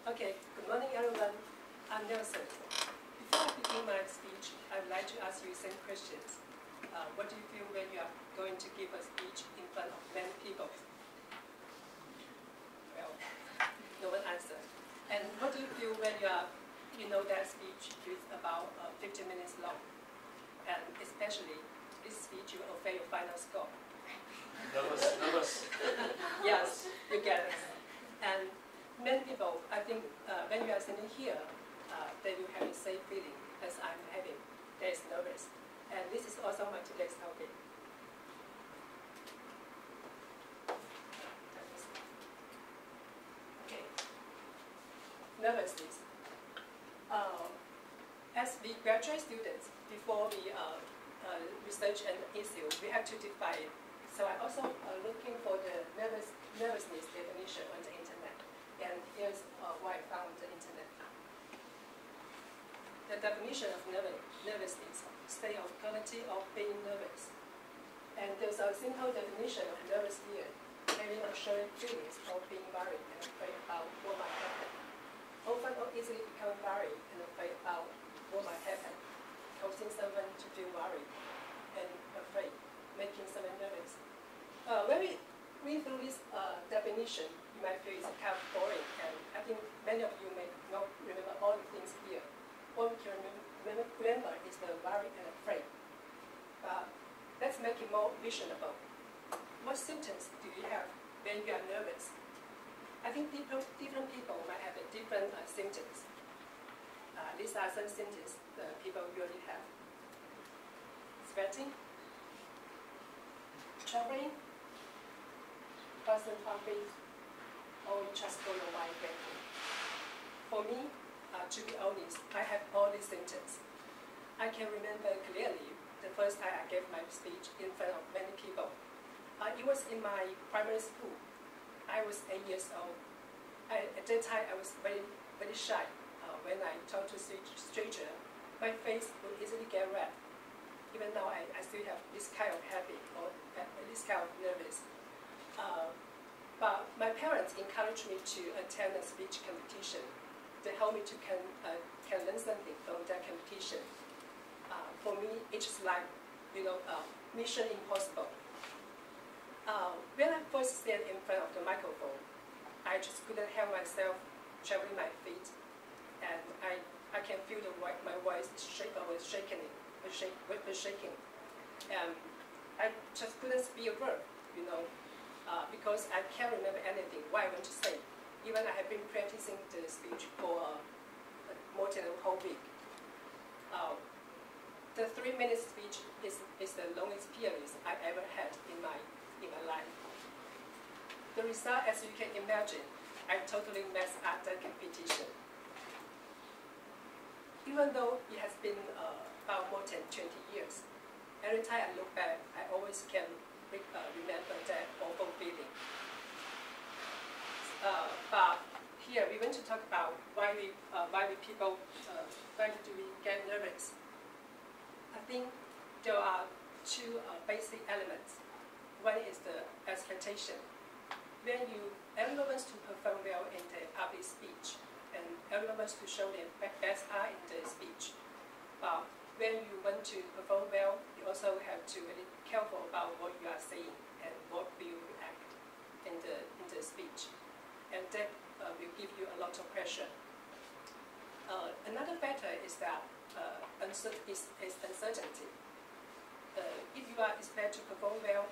Okay, good morning everyone. I'm Nelson. Before I begin my speech, I'd like to ask you some questions. What do you feel when you are going to give a speech in front of many people? Well, no one answered. And what do you feel when you know that speech is about 15 minutes long? And especially, this speech you will fail your final score. Nervous. Yes, you get it. And many people, I think, when you are sitting here, they will have the same feeling as I'm having. They is nervous. And this is also my today's topic. Okay. Nervousness. As we graduate students, before we research an issue, we have to define it. So I also looking for the nervousness definition on the internet. And here's what I found on the internet. The definition of nervousness, state of quality of being nervous. And there's a simple definition of nervous here, having assured feelings of being worried and afraid about what might happen. Often or easily become worried and afraid about what might happen, causing someone to feel worried and afraid, making someone nervous. When we read through this definition, you might feel it's kind of boring, and I think many of you may not remember all the things here. What we can remember is the worry and afraid. Let's make it more visionable. What symptoms do you have when you are nervous? I think different people might have different symptoms. These are some symptoms that people usually have. Sweating, trembling, constant heartbeat, or just go your mind blanking. For me, to be honest, I have all these symptoms. I can remember clearly the first time I gave my speech in front of many people. It was in my primary school. I was 8 years old. At that time, I was very, very shy. When I talk to a stranger, my face would easily get red. Even now, I still have this kind of habit, or this kind of nervous. But my parents encouraged me to attend a speech competition. They helped me to can learn something from that competition. For me, it's just like, mission impossible. When I first stand in front of the microphone, I just couldn't help myself trembling my feet, and I can feel my voice is shaking. I just couldn't speak a word, because I can't remember anything, what I want to say. Even I have been practicing the speech for more than a whole week. The 3-minute speech is the longest period I ever had in my life. The result, as you can imagine, I totally messed up that competition. Even though it has been about more than 20 years, every time I look back, I always can remember that awful feeling. But here we want to talk about why do we get nervous? I think there are two basic elements. One is the expectation. When everyone wants to perform well in the public speech, and everyone wants to show their best art in the speech. But when you want to perform well, you also have to be really careful about what you are saying and what will react in the speech. And that will give you a lot of pressure. Another factor is that uncertainty. If you are expected to perform well,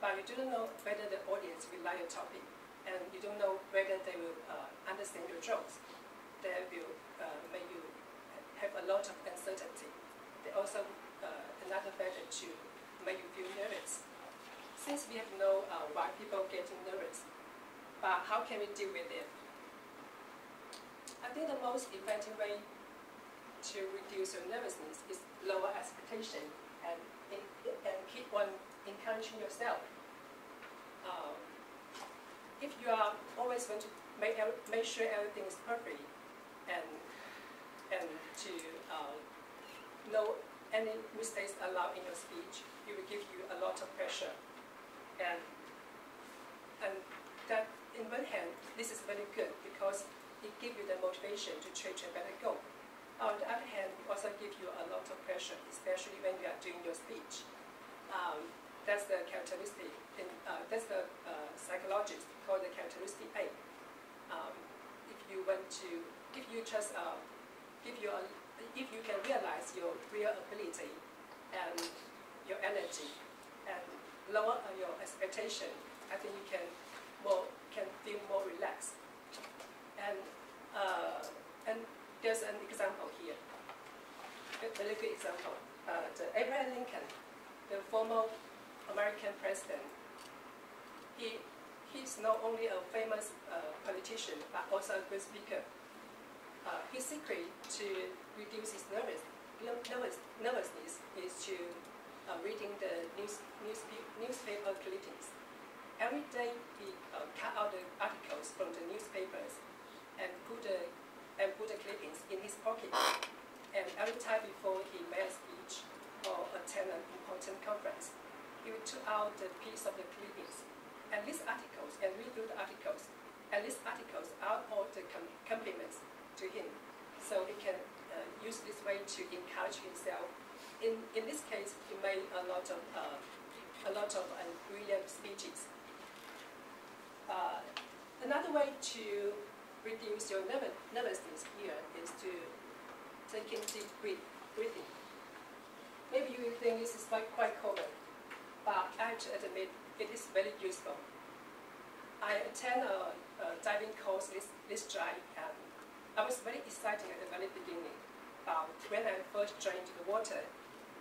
but you don't know whether the audience will like your topic, and you don't know whether they will understand your jokes, that will make you have a lot of uncertainty. There's also another factor to make you feel nervous. Since we have know why people get nervous, but how can we deal with it? I think the most effective way to reduce your nervousness is lower expectation and keep on encouraging yourself. If you are always going to make sure everything is perfect and to know any mistakes allowed in your speech, it will give you a lot of pressure. And that, in one hand, this is very good because it gives you the motivation to try to better goal. On the other hand, it also gives you a lot of pressure, especially when you are doing your speech. That's the characteristic. That's the psychologist called the characteristic A. If you want to, if you just if you can realize your real ability and your energy and lower your expectation, I think you can feel more relaxed. And there's an example here, a very good example. The Abraham Lincoln, the former American president, he's not only a famous politician, but also a good speaker. His secret to reduce his nervousness is to reading the newspaper clippings. Every day he cut out the articles from the newspapers and put the clippings in his pocket. And every time before he made a speech or attend an important conference, he would take out the piece of the clippings and list articles and read through the articles. And these articles are all the compliments to him. So he can use this way to encourage himself. In this case, he made a lot of brilliant speeches. Another way to reduce your nervousness here is to taking deep breathing. Maybe you think this is quite common, but I have to admit it is very useful. I attend a diving course this July, and I was very excited at the very beginning. When I first joined the water,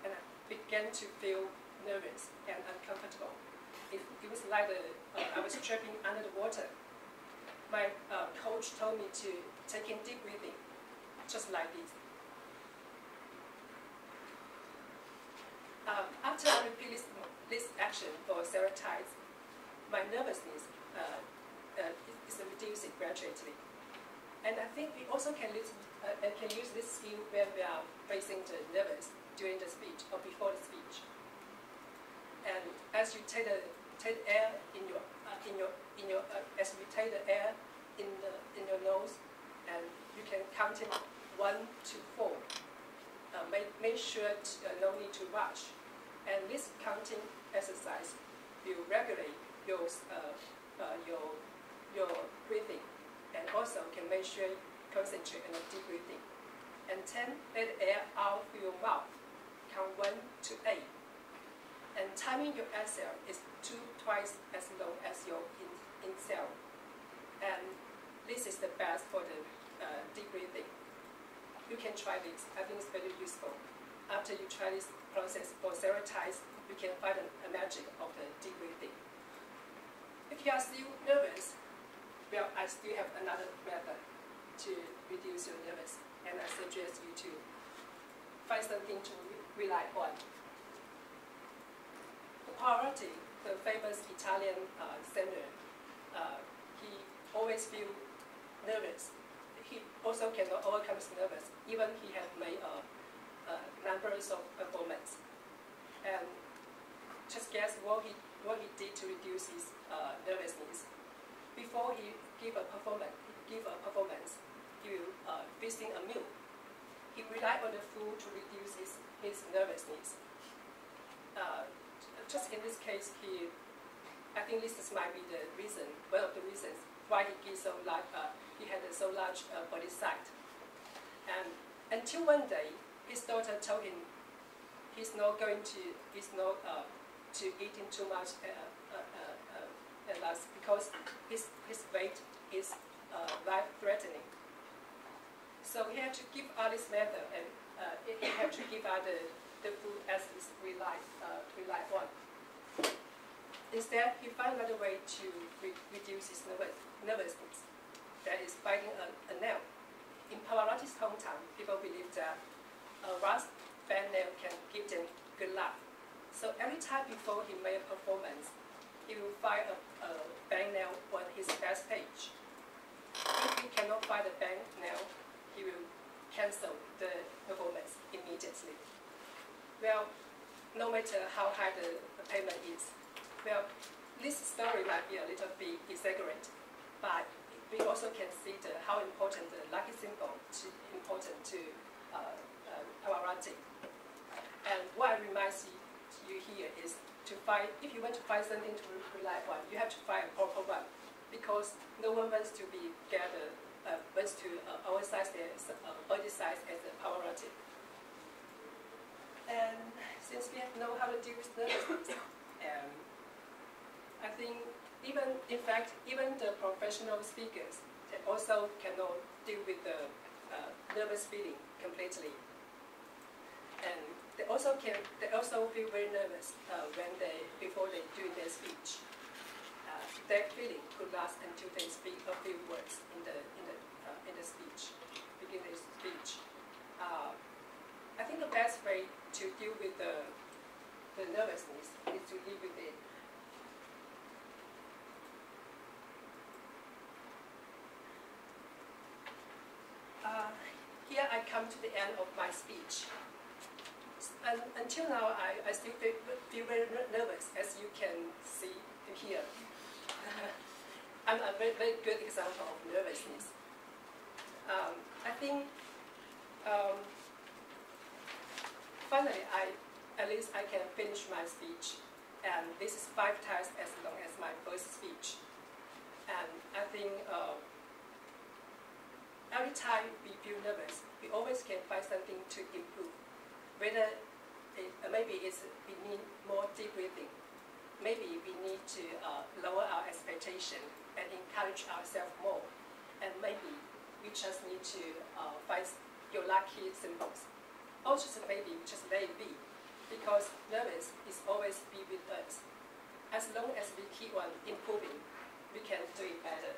and I began to feel nervous and uncomfortable. It was like I was trapping under the water. My coach told me to take in deep breathing, just like this. After I repeat this action for several times, my nervousness is reducing gradually. And I think we also can use this skill when we are facing the nervous during the speech or before the speech. And as you take the air in your as you take the air in your nose, and you can count it 1 to 4. Make sure no need to rush. And this counting exercise will regulate your breathing, and also can make sure you concentrate on deep breathing. And 10, let the air out through your mouth. Count 1 to 8. And timing your exhale is twice as long as your inhale. And this is the best for the deep breathing. You can try this. I think it's very useful. After you try this process for several times, you can find a magic of the deep breathing. If you are still nervous, well, I still have another method to reduce your nervous, and I suggest you to find something to rely on. Pavarotti, the famous Italian singer, he always feels nervous. He also cannot overcome his nervous, even he has made numbers of performances. And just guess what he did to reduce his nervousness. Before he give a performance, he will visiting a meal. He relied on the food to reduce his nervousness. Just in this case, I think this might be the reason, one of the reasons why he gives so large, he had so large body size. And until one day, his daughter told him he's not to eating too much at last, because his weight is life-threatening. So he had to give out this method, and he had to give out the food as is rely on. Instead, he found another way to reduce his nervousness. That is biting a nail. In Pavarotti's hometown, people believe that a rough bad nail can give them good luck. So every time before he made a performance, he will find a bang nail on his back page. If he cannot find a bang nail, he will cancel the performance immediately. Well, no matter how high the payment is, well, this story might be a little bit exaggerated, but we also consider how important the lucky symbol is important to Pavarotti. And what I remind you here is to find, if you want to find something to rely on, you have to find a proper one, because no one wants to be gathered, wants to oversize their body size as a Pavarotti. And since we know how to deal with nervousness, I think in fact, even the professional speakers, they also cannot deal with the nervous feeling completely. And they also feel very nervous before they do their speech. That feeling could last until they speak a few words in the speech, begin their speech. I think the best way to deal with the nervousness is to live with it. Here I come to the end of my speech. And until now, I still feel very nervous, as you can see here. I'm a very, very good example of nervousness. I think finally, at least I can finish my speech. And this is 5 times as long as my first speech. And I think every time we feel nervous, we always can find something to improve. Whether maybe we need more deep breathing. Maybe we need to lower our expectation and encourage ourselves more. And maybe we just need to find your lucky symbols. Or just maybe just let it be, because nervous is always be with us. As long as we keep on improving, we can do it better.